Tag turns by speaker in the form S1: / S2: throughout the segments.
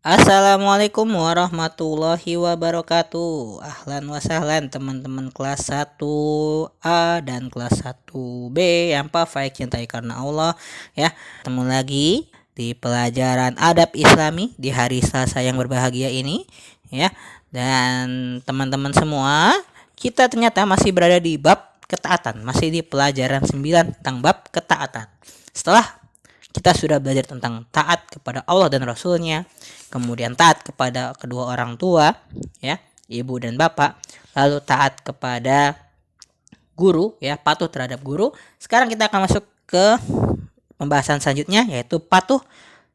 S1: Assalamualaikum warahmatullahi wabarakatuh. Ahlan wa sahlan teman-teman kelas 1A dan kelas 1B yang Faik cintai karena Allah ya. Ketemu lagi di pelajaran adab Islami di hari Selasa yang berbahagia ini ya. Dan teman-teman semua, kita ternyata masih berada di bab ketaatan, masih di pelajaran 9 tentang bab ketaatan. Setelah kita sudah belajar tentang taat kepada Allah dan Rasulnya, kemudian taat kepada kedua orang tua, ya, ibu dan bapak, lalu taat kepada guru, ya, patuh terhadap guru. Sekarang kita akan masuk ke pembahasan selanjutnya, yaitu patuh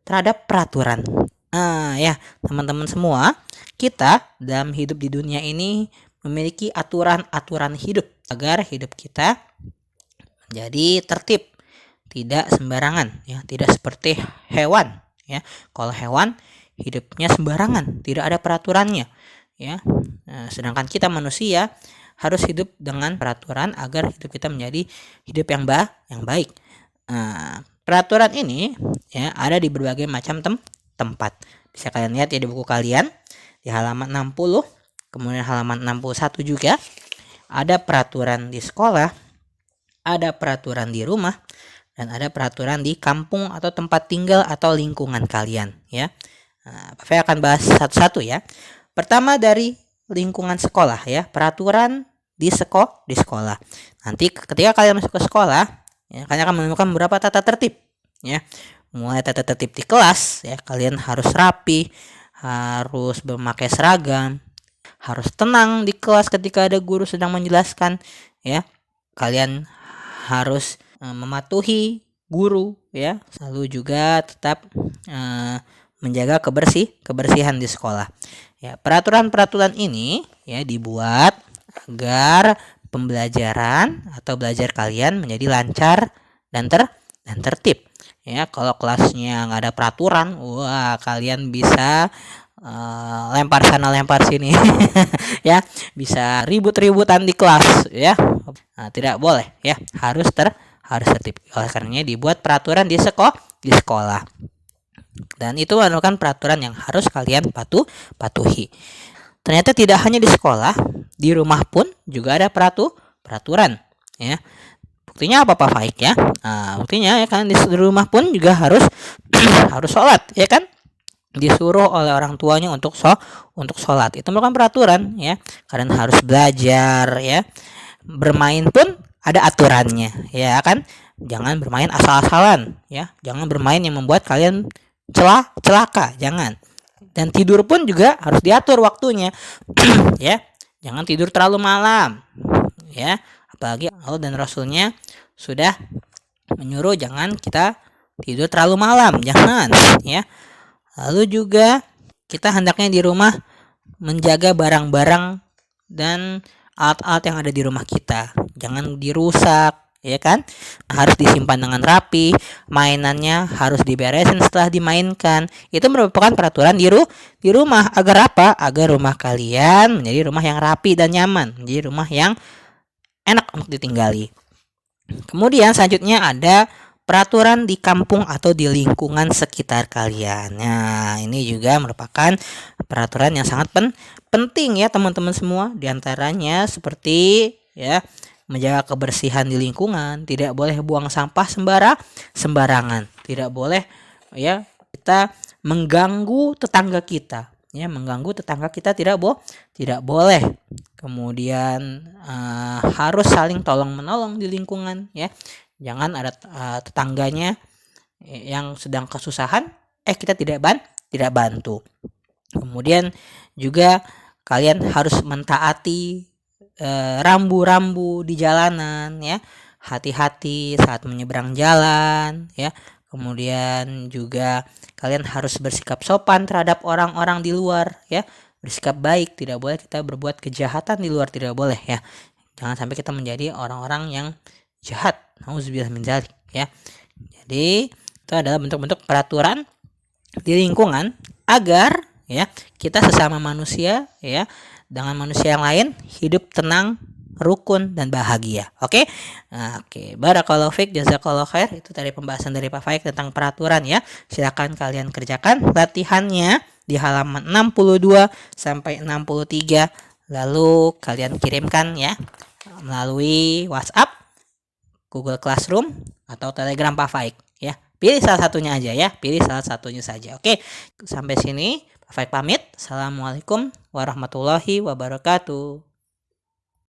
S1: terhadap peraturan. Ya, teman-teman semua, kita dalam hidup di dunia ini memiliki aturan-aturan hidup agar hidup kita menjadi tertib, tidak sembarangan, ya, tidak seperti hewan, ya. Kalau hewan hidupnya sembarangan, tidak ada peraturannya, ya. Sedangkan kita manusia harus hidup dengan peraturan agar hidup kita menjadi hidup yang baik. Peraturan ini, ya, ada di berbagai macam tempat. Bisa kalian lihat ya di buku kalian di halaman 60, kemudian halaman 61 juga ada peraturan di sekolah, ada peraturan di rumah, dan ada peraturan di kampung atau tempat tinggal atau lingkungan kalian, ya. Saya akan bahas satu-satu ya. Pertama dari lingkungan sekolah, ya, peraturan di sekolah. Nanti ketika kalian masuk ke sekolah, ya, kalian akan menemukan beberapa tata tertib, ya. Mulai tata tertib di kelas, ya, kalian harus rapi, harus memakai seragam, harus tenang di kelas ketika ada guru sedang menjelaskan, ya. Kalian harus mematuhi guru, ya. Lalu juga tetap menjaga kebersihan di sekolah. Ya, peraturan-peraturan ini, ya, dibuat agar pembelajaran atau belajar kalian menjadi lancar dan tertib. Ya, kalau kelasnya nggak ada peraturan, wah, kalian bisa lempar sana lempar sini, ya, bisa ribut-ributan di kelas, ya. Tidak boleh, ya, harus tertib. Oleh karenanya dibuat peraturan di sekolah. Dan itu merupakan peraturan yang harus kalian patuhi. Ternyata tidak hanya di sekolah, di rumah pun juga ada peraturan, ya. Buktinya apa Pak Faik, ya? Buktinya, ya kan, di rumah pun juga harus harus sholat, ya kan? Disuruh oleh orang tuanya untuk sholat. Itu merupakan peraturan, ya. Kalian harus belajar, ya. Bermain pun ada aturannya, ya kan? Jangan bermain asal-asalan, ya. Jangan bermain yang membuat kalian celaka, jangan. Dan tidur pun juga harus diatur waktunya, ya. Jangan tidur terlalu malam, ya. Apalagi Allah dan Rasulnya sudah menyuruh jangan kita tidur terlalu malam, jangan, ya. Lalu juga kita hendaknya di rumah menjaga barang-barang dan alat-alat yang ada di rumah kita, jangan dirusak, ya kan? Harus disimpan dengan rapi, mainannya harus diberesin setelah dimainkan. Itu merupakan peraturan di rumah. Agar apa? Agar rumah kalian menjadi rumah yang rapi dan nyaman, menjadi rumah yang enak untuk ditinggali. Kemudian selanjutnya ada peraturan di kampung atau di lingkungan sekitar kalian. Nah, ini juga merupakan peraturan yang sangat penting, ya, teman-teman semua. Di antaranya seperti, ya, menjaga kebersihan di lingkungan, tidak boleh buang sampah sembarangan, tidak boleh, ya, kita mengganggu tetangga kita, ya, mengganggu tetangga kita tidak boleh. Kemudian harus saling tolong menolong di lingkungan, ya. Jangan ada tetangganya yang sedang kesusahan, kita tidak bantu. Kemudian juga kalian harus mentaati rambu-rambu di jalanan, ya. Hati-hati saat menyeberang jalan, ya. Kemudian juga kalian harus bersikap sopan terhadap orang-orang di luar, ya. Bersikap baik, tidak boleh kita berbuat kejahatan di luar, tidak boleh, ya. Jangan sampai kita menjadi orang-orang yang jahat. Nauzubillah min dzalik, ya. Jadi itu adalah bentuk-bentuk peraturan di lingkungan agar, ya, kita sesama manusia, ya, dengan manusia yang lain hidup tenang, rukun dan bahagia. Oke. Barakallahu fiik, jazakallahu khair. Itu tadi pembahasan dari Pak Faik tentang peraturan, ya. Silakan kalian kerjakan latihannya di halaman 62 sampai 63. Lalu kalian kirimkan ya melalui WhatsApp, Google Classroom, atau Telegram Pak Faik ya. Pilih salah satunya aja ya, pilih salah satunya saja. Oke, sampai sini Pak Faik pamit. Assalamualaikum warahmatullahi wabarakatuh.